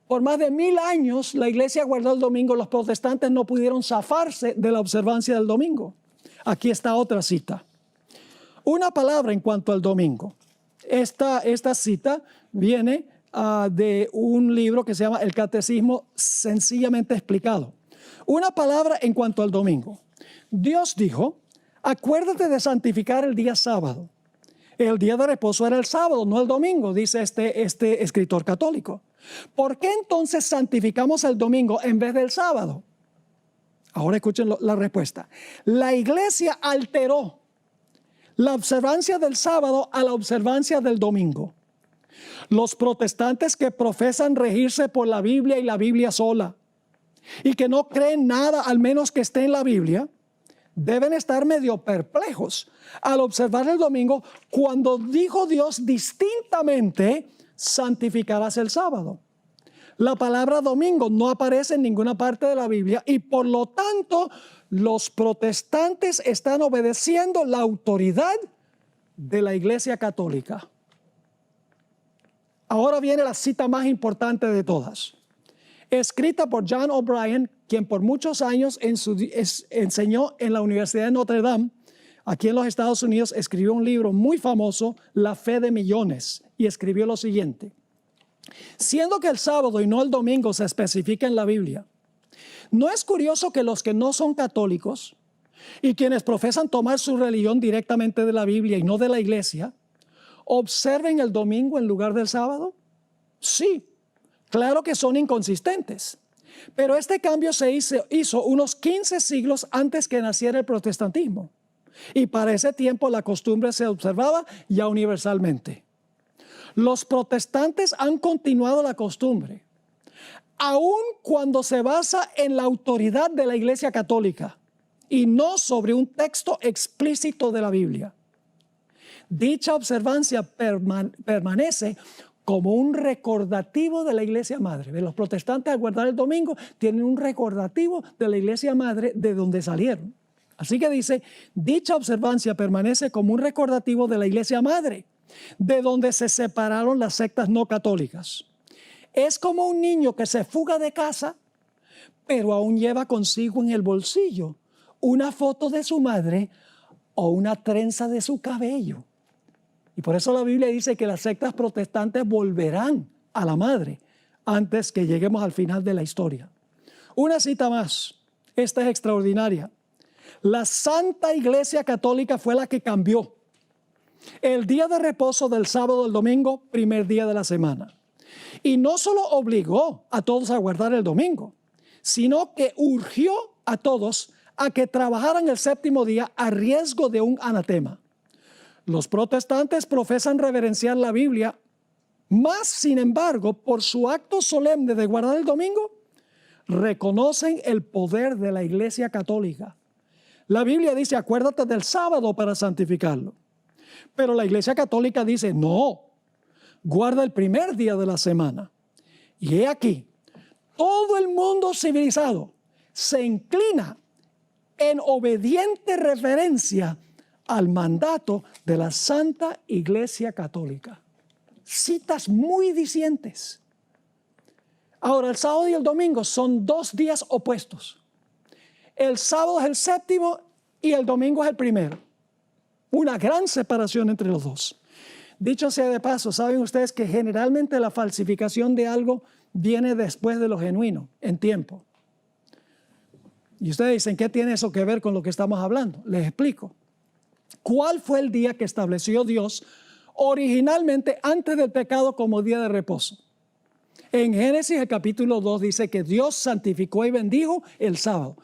Por más de 1000 años la Iglesia guardó el domingo. Los protestantes no pudieron zafarse de la observancia del domingo. Aquí está otra cita. Una palabra en cuanto al domingo. Esta cita viene de un libro que se llama El Catecismo Sencillamente Explicado. Una palabra en cuanto al domingo. Dios dijo, acuérdate de santificar el día sábado. El día de reposo era el sábado, no el domingo, dice este escritor católico. ¿Por qué entonces santificamos el domingo en vez del sábado? Ahora escuchen la respuesta. La Iglesia alteró la observancia del sábado a la observancia del domingo. Los protestantes que profesan regirse por la Biblia y la Biblia sola, y que no creen nada al menos que esté en la Biblia, deben estar medio perplejos al observar el domingo cuando dijo Dios distintamente, santificarás el sábado. La palabra domingo no aparece en ninguna parte de la Biblia y por lo tanto los protestantes están obedeciendo la autoridad de la Iglesia Católica. Ahora viene la cita más importante de todas. Escrita por John O'Brien, quien por muchos años enseñó en la Universidad de Notre Dame, aquí en los Estados Unidos, escribió un libro muy famoso, La Fe de Millones, y escribió lo siguiente. Siendo que el sábado y no el domingo se especifica en la Biblia, ¿no es curioso que los que no son católicos y quienes profesan tomar su religión directamente de la Biblia y no de la iglesia, observen el domingo en lugar del sábado? Sí. Claro que son inconsistentes, pero este cambio se hizo unos 15 siglos antes que naciera el protestantismo. Y para ese tiempo la costumbre se observaba ya universalmente. Los protestantes han continuado la costumbre, aun cuando se basa en la autoridad de la Iglesia Católica y no sobre un texto explícito de la Biblia. Dicha observancia permanece como un recordativo de la Iglesia Madre. Los protestantes al guardar el domingo tienen un recordativo de la Iglesia Madre de donde salieron. Así que dice, dicha observancia permanece como un recordativo de la Iglesia Madre, de donde se separaron las sectas no católicas. Es como un niño que se fuga de casa, pero aún lleva consigo en el bolsillo una foto de su madre o una trenza de su cabello. Y por eso la Biblia dice que las sectas protestantes volverán a la madre antes que lleguemos al final de la historia. Una cita más. Esta es extraordinaria. La Santa Iglesia Católica fue la que cambió el día de reposo del sábado al domingo, primer día de la semana. Y no solo obligó a todos a guardar el domingo, sino que urgió a todos a que trabajaran el séptimo día a riesgo de un anatema. Los protestantes profesan reverenciar la Biblia, más sin embargo, por su acto solemne de guardar el domingo, reconocen el poder de la Iglesia Católica. La Biblia dice, acuérdate del sábado para santificarlo. Pero la Iglesia Católica dice, no, guarda el primer día de la semana. Y he aquí, todo el mundo civilizado se inclina en obediente reverencia al mandato de la Santa Iglesia Católica. Citas muy dicientes. Ahora, el sábado y el domingo son dos días opuestos. El sábado es el séptimo y el domingo es el primero. Una gran separación entre los dos. Dicho sea de paso, saben ustedes que generalmente la falsificación de algo viene después de lo genuino, en tiempo. Y ustedes dicen, ¿qué tiene eso que ver con lo que estamos hablando? Les explico. ¿Cuál fue el día que estableció Dios originalmente antes del pecado como día de reposo? En Génesis el capítulo 2 dice que Dios santificó y bendijo el sábado.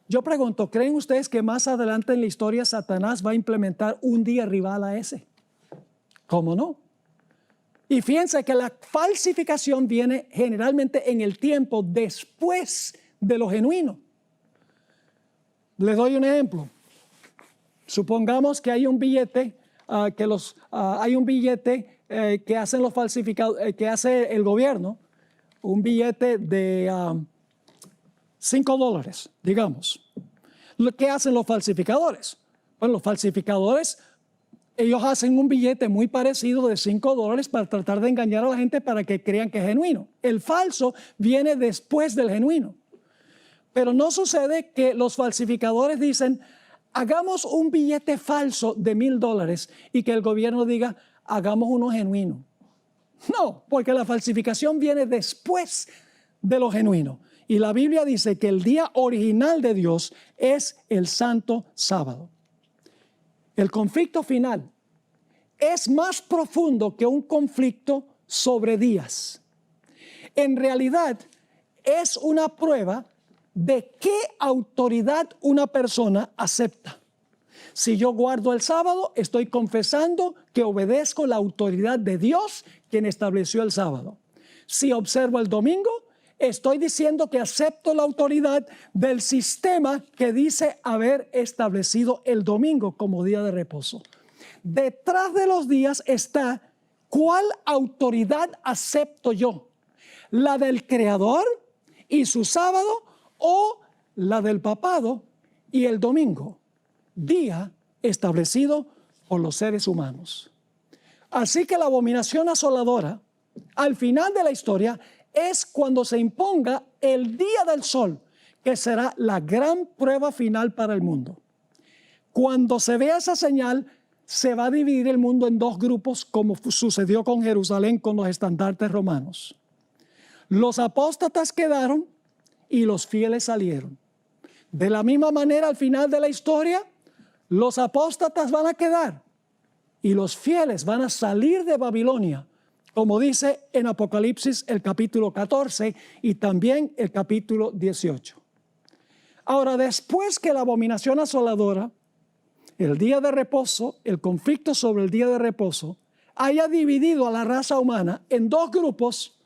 Yo pregunto, ¿creen ustedes que más adelante en la historia Satanás va a implementar un día rival a ese? ¿Cómo no? Y fíjense que la falsificación viene generalmente en el tiempo después de lo genuino. Les doy un ejemplo. Supongamos que hay un billete, que hacen los falsificados, que hace el gobierno, un billete de $5, digamos. ¿Qué hacen los falsificadores? Bueno, los falsificadores, ellos hacen un billete muy parecido de $5 para tratar de engañar a la gente para que crean que es genuino. El falso viene después del genuino. Pero no sucede que los falsificadores dicen, hagamos un billete falso de $1,000 y que el gobierno diga, hagamos uno genuino. No, porque la falsificación viene después de lo genuino. Y la Biblia dice que el día original de Dios es el santo sábado. El conflicto final es más profundo que un conflicto sobre días. En realidad, es una prueba de qué autoridad una persona acepta. Si yo guardo el sábado, estoy confesando que obedezco la autoridad de Dios, quien estableció el sábado. Si observo el domingo, estoy diciendo que acepto la autoridad del sistema que dice haber establecido el domingo como día de reposo. Detrás de los días está, ¿cuál autoridad acepto yo? ¿La del Creador y su sábado o la del papado y el domingo? Día establecido por los seres humanos. Así que la abominación asoladora, al final de la historia, es cuando se imponga el día del sol, que será la gran prueba final para el mundo. Cuando se vea esa señal, se va a dividir el mundo en dos grupos, como sucedió con Jerusalén con los estandartes romanos. Los apóstatas quedaron y los fieles salieron. De la misma manera, al final de la historia, los apóstatas van a quedar y los fieles van a salir de Babilonia, como dice en Apocalipsis el capítulo 14 y también el capítulo 18. Ahora, después que la abominación asoladora, el día de reposo, el conflicto sobre el día de reposo, haya dividido a la raza humana en dos grupos,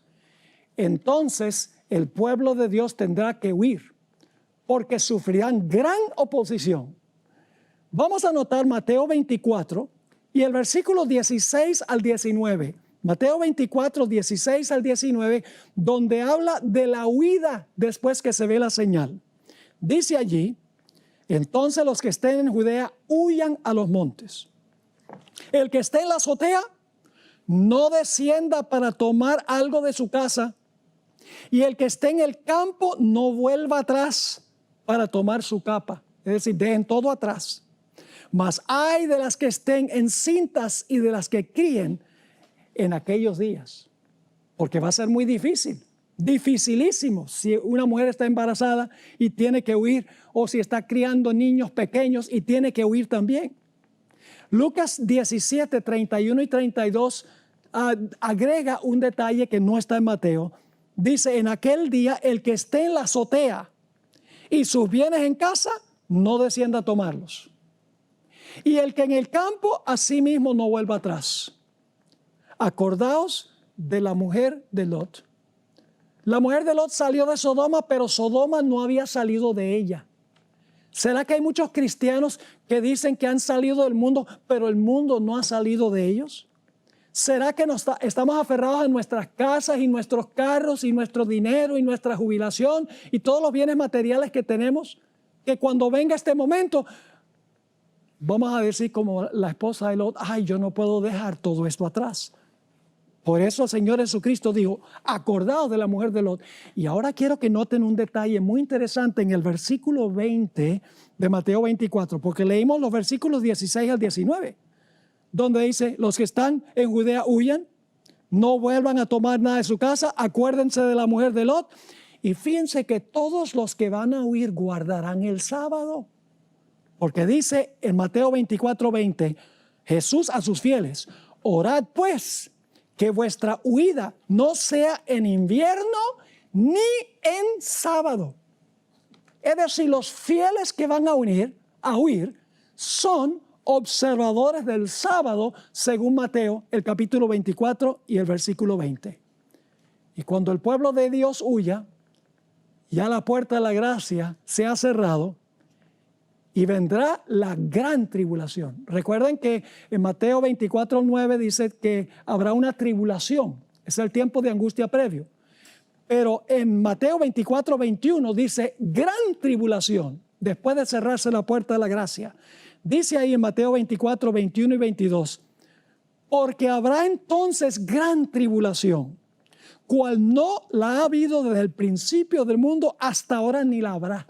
entonces el pueblo de Dios tendrá que huir, porque sufrirán gran oposición. Vamos a anotar Mateo 24 y el versículo 16 al 19. Mateo 24, 16 al 19, donde habla de la huida después que se ve la señal. Dice allí, entonces los que estén en Judea huyan a los montes. El que esté en la azotea no descienda para tomar algo de su casa, y el que esté en el campo no vuelva atrás para tomar su capa. Es decir, dejen todo atrás. Mas ay de las que estén encintas y de las que críen en aquellos días, porque va a ser muy difícil, dificilísimo si una mujer está embarazada y tiene que huir, o si está criando niños pequeños y tiene que huir también. Lucas 17, 31 y 32 agrega un detalle que no está en Mateo. Dice, en aquel día el que esté en la azotea y sus bienes en casa, no descienda a tomarlos. Y el que en el campo, asimismo no vuelva atrás. Acordaos de la mujer de Lot. La mujer de Lot salió de Sodoma, pero Sodoma no había salido de ella. ¿Será que hay muchos cristianos que dicen que han salido del mundo, pero el mundo no ha salido de ellos? ¿Será que estamos aferrados a nuestras casas y nuestros carros y nuestro dinero y nuestra jubilación y todos los bienes materiales que tenemos? Que cuando venga este momento, vamos a decir como la esposa de Lot, ay, yo no puedo dejar todo esto atrás. Por eso el Señor Jesucristo dijo, acordaos de la mujer de Lot. Y ahora quiero que noten un detalle muy interesante en el versículo 20 de Mateo 24, porque leímos los versículos 16 al 19, donde dice, los que están en Judea huyan, no vuelvan a tomar nada de su casa, acuérdense de la mujer de Lot. Y fíjense que todos los que van a huir guardarán el sábado. Porque dice en Mateo 24, 20, Jesús a sus fieles, orad pues, que vuestra huida no sea en invierno ni en sábado. Es decir, los fieles que van a huir son observadores del sábado, según Mateo, el capítulo 24 y el versículo 20. Y cuando el pueblo de Dios huya, ya la puerta de la gracia se ha cerrado, y vendrá la gran tribulación. Recuerden que en Mateo 24:9 dice que habrá una tribulación. Es el tiempo de angustia previo. Pero en Mateo 24:21 dice gran tribulación, después de cerrarse la puerta de la gracia. Dice ahí en Mateo 24:21 y 22, porque habrá entonces gran tribulación, cual no la ha habido desde el principio del mundo hasta ahora ni la habrá.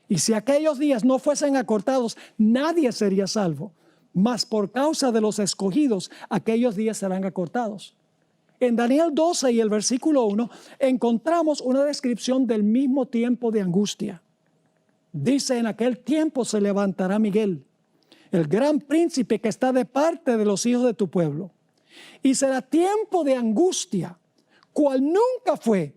Y si aquellos días no fuesen acortados, nadie sería salvo. Mas por causa de los escogidos, aquellos días serán acortados. En Daniel 12 y el versículo 1 encontramos una descripción del mismo tiempo de angustia. Dice, en aquel tiempo se levantará Miguel, el gran príncipe que está de parte de los hijos de tu pueblo. Y será tiempo de angustia, cual nunca fue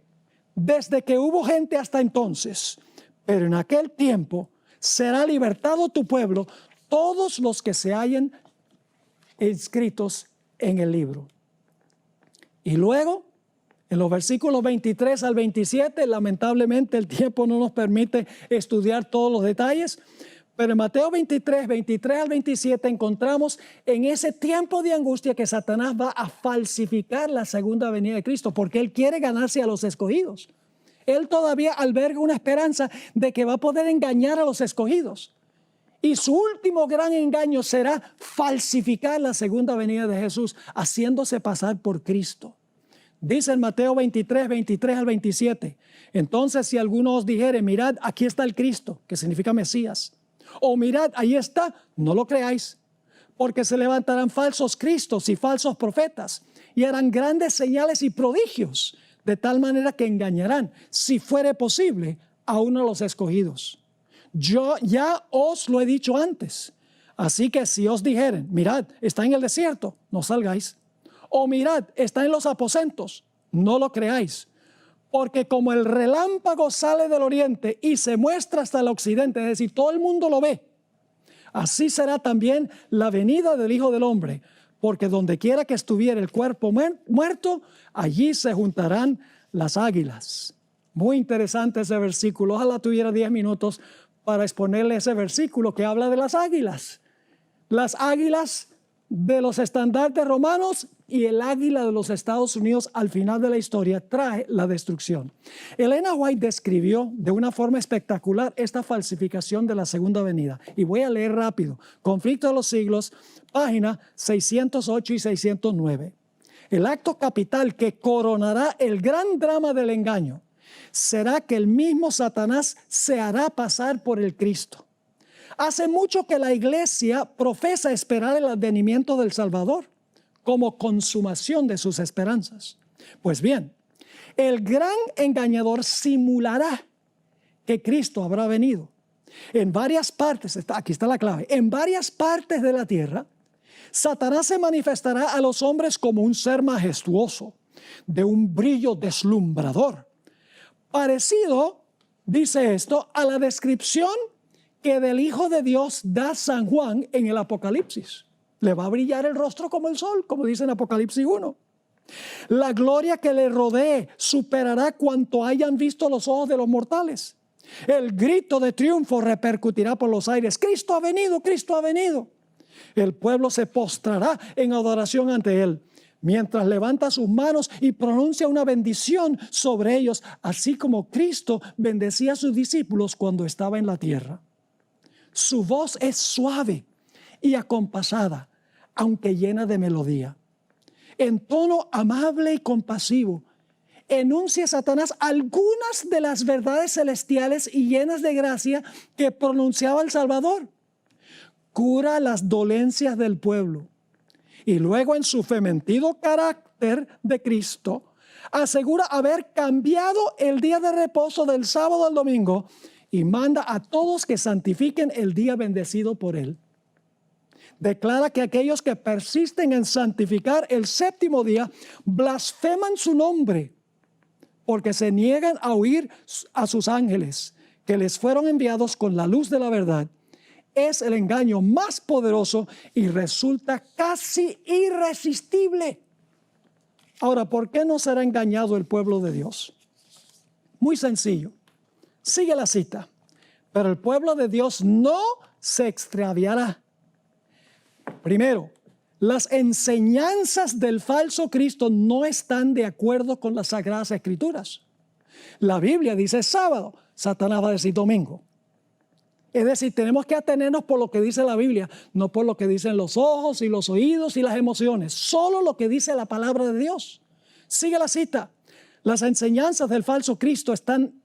desde que hubo gente hasta entonces. Pero en aquel tiempo será libertado tu pueblo, todos los que se hallen inscritos en el libro. Y luego, en los versículos 23 al 27, lamentablemente el tiempo no nos permite estudiar todos los detalles, pero en Mateo 23 al 27 encontramos en ese tiempo de angustia que Satanás va a falsificar la segunda venida de Cristo, porque él quiere ganarse a los escogidos. Él todavía alberga una esperanza de que va a poder engañar a los escogidos. Y su último gran engaño será falsificar la segunda venida de Jesús, haciéndose pasar por Cristo. Dice en Mateo 23 al 27, entonces si alguno os dijere, mirad, aquí está el Cristo, que significa Mesías, o mirad, ahí está, no lo creáis, porque se levantarán falsos cristos y falsos profetas, y harán grandes señales y prodigios, de tal manera que engañarán, si fuere posible, a uno de los escogidos. Yo ya os lo he dicho antes. Así que si os dijeren, mirad, está en el desierto, no salgáis. O mirad, está en los aposentos, no lo creáis. Porque como el relámpago sale del oriente y se muestra hasta el occidente, es decir, todo el mundo lo ve, así será también la venida del Hijo del Hombre. Porque donde quiera que estuviera el cuerpo muerto, allí se juntarán las águilas. Muy interesante ese versículo. Ojalá tuviera 10 minutos para exponerle ese versículo que habla de las águilas. Las águilas de los estandartes romanos y el águila de los Estados Unidos al final de la historia trae la destrucción. Elena White describió de una forma espectacular esta falsificación de la segunda venida. Y voy a leer rápido. Conflicto de los siglos, página 608 y 609. El acto capital que coronará el gran drama del engaño será que el mismo Satanás se hará pasar por el Cristo. Hace mucho que la iglesia profesa esperar el advenimiento del Salvador como consumación de sus esperanzas. Pues bien, el gran engañador simulará que Cristo habrá venido. En varias partes, aquí está la clave, en varias partes de la tierra, Satanás se manifestará a los hombres como un ser majestuoso, de un brillo deslumbrador, parecido, dice esto, a la descripción que del Hijo de Dios da San Juan en el Apocalipsis. Le va a brillar el rostro como el sol, como dice en Apocalipsis 1. La gloria que le rodee superará cuanto hayan visto los ojos de los mortales. El grito de triunfo repercutirá por los aires. Cristo ha venido, Cristo ha venido. El pueblo se postrará en adoración ante él, mientras levanta sus manos y pronuncia una bendición sobre ellos, así como Cristo bendecía a sus discípulos cuando estaba en la tierra. Su voz es suave y acompasada, aunque llena de melodía. En tono amable y compasivo, enuncia Satanás algunas de las verdades celestiales y llenas de gracia que pronunciaba el Salvador. Cura las dolencias del pueblo. Y luego, en su fementido carácter de Cristo, asegura haber cambiado el día de reposo del sábado al domingo y manda a todos que santifiquen el día bendecido por él. Declara que aquellos que persisten en santificar el séptimo día blasfeman su nombre, porque se niegan a oír a sus ángeles, que les fueron enviados con la luz de la verdad. Es el engaño más poderoso y resulta casi irresistible. Ahora, ¿por qué no será engañado el pueblo de Dios? Muy sencillo. Sigue la cita. Pero el pueblo de Dios no se extraviará. Primero, las enseñanzas del falso Cristo no están de acuerdo con las Sagradas Escrituras. La Biblia dice sábado, Satanás va a decir domingo. Es decir, tenemos que atenernos por lo que dice la Biblia, no por lo que dicen los ojos y los oídos y las emociones, solo lo que dice la palabra de Dios. Sigue la cita. Las enseñanzas del falso Cristo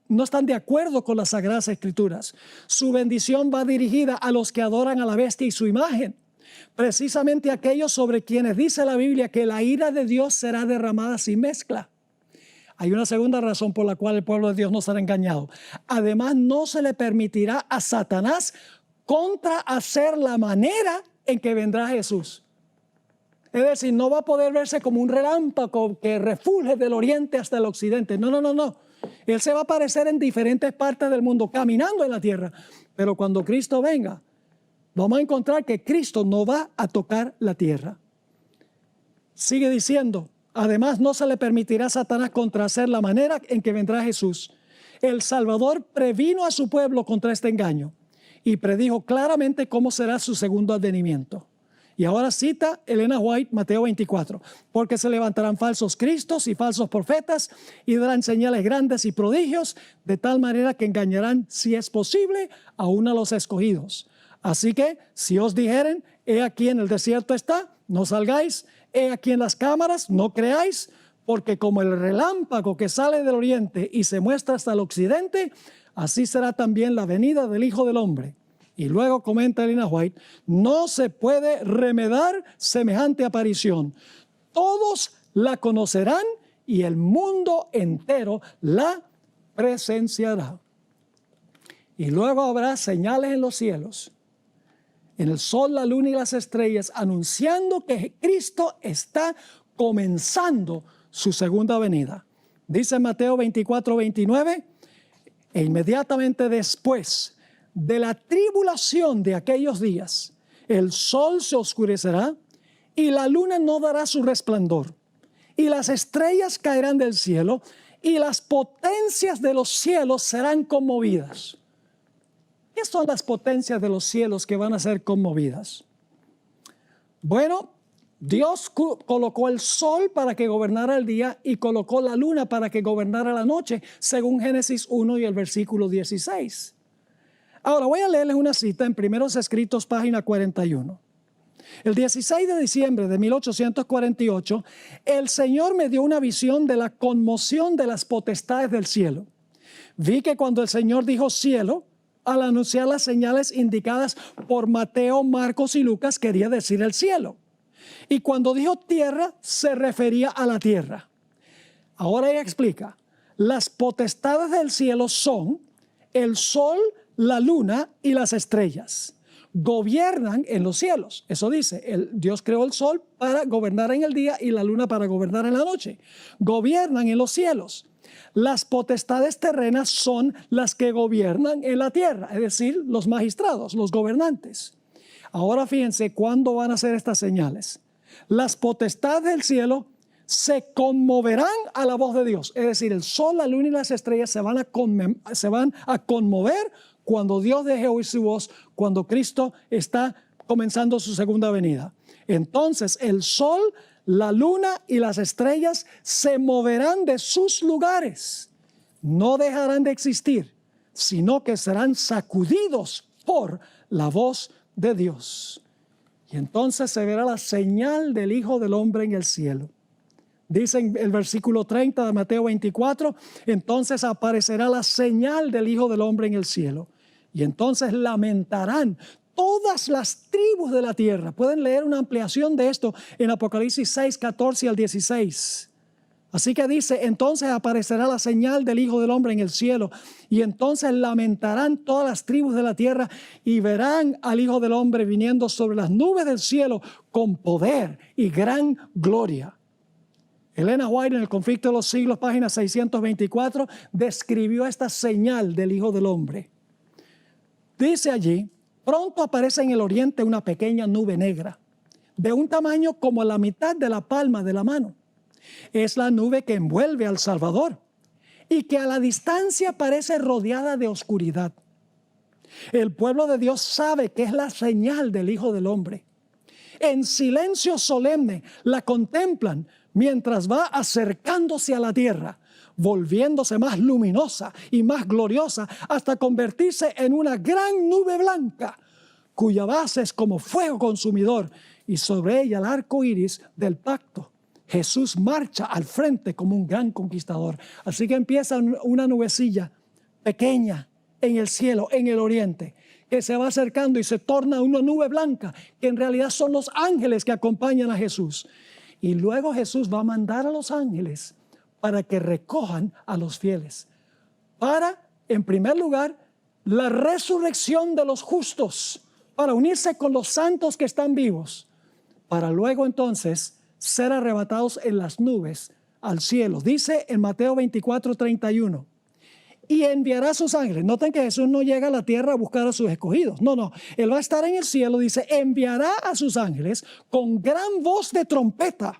no están de acuerdo con las Sagradas Escrituras. Su bendición va dirigida a los que adoran a la bestia y su imagen. Precisamente aquellos sobre quienes dice la Biblia que la ira de Dios será derramada sin mezcla. Hay una segunda razón por la cual el pueblo de Dios no será engañado. Además, no se le permitirá a Satanás contrahacer la manera en que vendrá Jesús. Es decir, no va a poder verse como un relámpago que refulge del oriente hasta el occidente. No. Él se va a aparecer en diferentes partes del mundo, caminando en la tierra. Pero cuando Cristo venga, vamos a encontrar que Cristo no va a tocar la tierra. Sigue diciendo, además no se le permitirá a Satanás contrahacer la manera en que vendrá Jesús. El Salvador previno a su pueblo contra este engaño y predijo claramente cómo será su segundo advenimiento. Y ahora cita Elena White, Mateo 24, porque se levantarán falsos cristos y falsos profetas y darán señales grandes y prodigios, de tal manera que engañarán, si es posible, aún a los escogidos. Así que, si os dijeren, he aquí en el desierto está, no salgáis, he aquí en las cámaras, no creáis, porque como el relámpago que sale del oriente y se muestra hasta el occidente, así será también la venida del Hijo del Hombre. Y luego comenta Elena White, no se puede remedar semejante aparición. Todos la conocerán y el mundo entero la presenciará. Y luego habrá señales en los cielos, en el sol, la luna y las estrellas, anunciando que Cristo está comenzando su segunda venida. Dice Mateo 24, 29, e inmediatamente después de la tribulación de aquellos días, el sol se oscurecerá y la luna no dará su resplandor, y las estrellas caerán del cielo y las potencias de los cielos serán conmovidas. ¿Qué son las potencias de los cielos que van a ser conmovidas? Bueno, Dios colocó el sol para que gobernara el día y colocó la luna para que gobernara la noche, según Génesis 1 y el versículo 16. Ahora voy a leerles una cita en Primeros Escritos, página 41. El 16 de diciembre de 1848, el Señor me dio una visión de la conmoción de las potestades del cielo. Vi que cuando el Señor dijo cielo, al anunciar las señales indicadas por Mateo, Marcos y Lucas, quería decir el cielo. Y cuando dijo tierra, se refería a la tierra. Ahora ella explica, las potestades del cielo son el sol, la luna y las estrellas. Gobiernan en los cielos. Eso dice, Dios creó el sol para gobernar en el día y la luna para gobernar en la noche. Gobiernan en los cielos. Las potestades terrenas son las que gobiernan en la tierra, es decir, los magistrados, los gobernantes. Ahora fíjense cuándo van a ser estas señales. Las potestades del cielo se conmoverán a la voz de Dios. Es decir, el sol, la luna y las estrellas se van a conmover cuando Dios deje oír su voz, cuando Cristo está comenzando su segunda venida. Entonces el sol, la luna y las estrellas se moverán de sus lugares. No dejarán de existir, sino que serán sacudidos por la voz de Dios. Y entonces se verá la señal del Hijo del Hombre en el cielo. Dice en el versículo 30 de Mateo 24, entonces aparecerá la señal del Hijo del Hombre en el cielo. Y entonces lamentarán todas las tribus de la tierra. Pueden leer una ampliación de esto en Apocalipsis 6, 14 al 16. Así que dice, entonces aparecerá la señal del Hijo del Hombre en el cielo. Y entonces lamentarán todas las tribus de la tierra y verán al Hijo del Hombre viniendo sobre las nubes del cielo con poder y gran gloria. Elena White en El Conflicto de los Siglos, página 624, describió esta señal del Hijo del Hombre. Dice allí, pronto aparece en el oriente una pequeña nube negra, de un tamaño como la mitad de la palma de la mano. Es la nube que envuelve al Salvador y que a la distancia parece rodeada de oscuridad. El pueblo de Dios sabe que es la señal del Hijo del Hombre. En silencio solemne la contemplan mientras va acercándose a la tierra, volviéndose más luminosa y más gloriosa hasta convertirse en una gran nube blanca, cuya base es como fuego consumidor y sobre ella el arco iris del pacto. Jesús marcha al frente como un gran conquistador. Así que empieza una nubecilla pequeña en el cielo, en el oriente, que se va acercando y se torna una nube blanca, que en realidad son los ángeles que acompañan a Jesús. Y luego Jesús va a mandar a los ángeles para que recojan a los fieles. Para, en primer lugar, la resurrección de los justos, para unirse con los santos que están vivos, para luego entonces ser arrebatados en las nubes al cielo. Dice en Mateo 24:31. Y enviará a sus ángeles. Noten que Jesús no llega a la tierra a buscar a sus escogidos. No. Él va a estar en el cielo. Dice, enviará a sus ángeles con gran voz de trompeta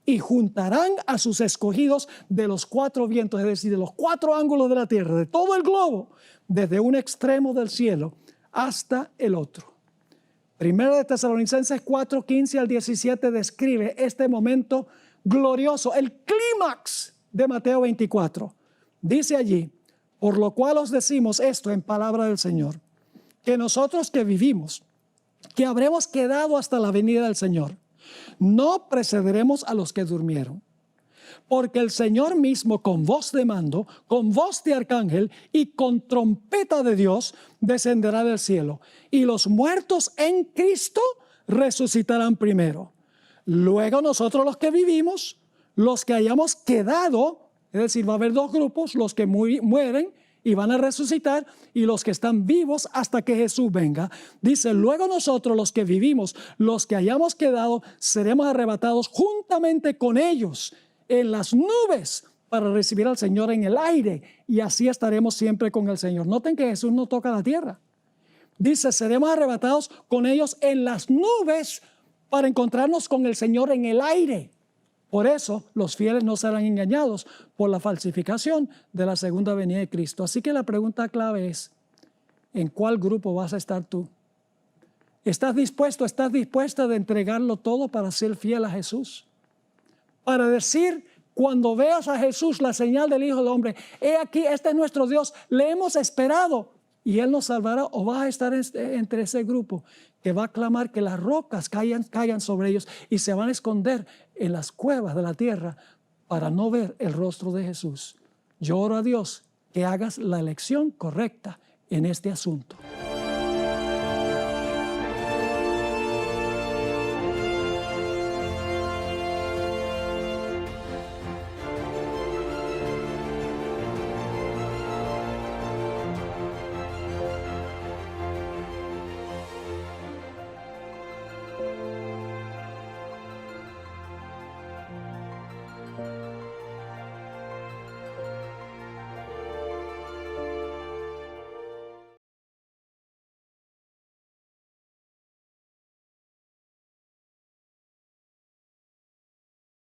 y juntarán a sus escogidos de los cuatro vientos, es decir, de los cuatro ángulos de la tierra, de todo el globo, desde un extremo del cielo hasta el otro. Primera de Tesalonicenses 4:15 al 17 describe este momento glorioso, el clímax de Mateo 24. Dice allí, por lo cual os decimos esto en palabra del Señor, que nosotros que vivimos, que habremos quedado hasta la venida del Señor, no precederemos a los que durmieron. Porque el Señor mismo con voz de mando, con voz de arcángel y con trompeta de Dios descenderá del cielo. Y los muertos en Cristo resucitarán primero. Luego nosotros los que vivimos, los que hayamos quedado, es decir, va a haber dos grupos, los que mueren y van a resucitar y los que están vivos hasta que Jesús venga. Dice, luego nosotros los que vivimos, los que hayamos quedado, seremos arrebatados juntamente con ellos en las nubes para recibir al Señor en el aire y así estaremos siempre con el Señor. Noten que Jesús no toca la tierra. Dice, seremos arrebatados con ellos en las nubes para encontrarnos con el Señor en el aire. Por eso los fieles no serán engañados por la falsificación de la segunda venida de Cristo. Así que la pregunta clave es, ¿en cuál grupo vas a estar tú? ¿Estás dispuesto, estás dispuesta de entregarlo todo para ser fiel a Jesús? Para decir, cuando veas a Jesús, la señal del Hijo del Hombre, he aquí, este es nuestro Dios, le hemos esperado y Él nos salvará. ¿O vas a estar entre ese grupo que va a clamar que las rocas caigan sobre ellos y se van a esconder en las cuevas de la tierra para no ver el rostro de Jesús? Yo oro a Dios que hagas la elección correcta en este asunto.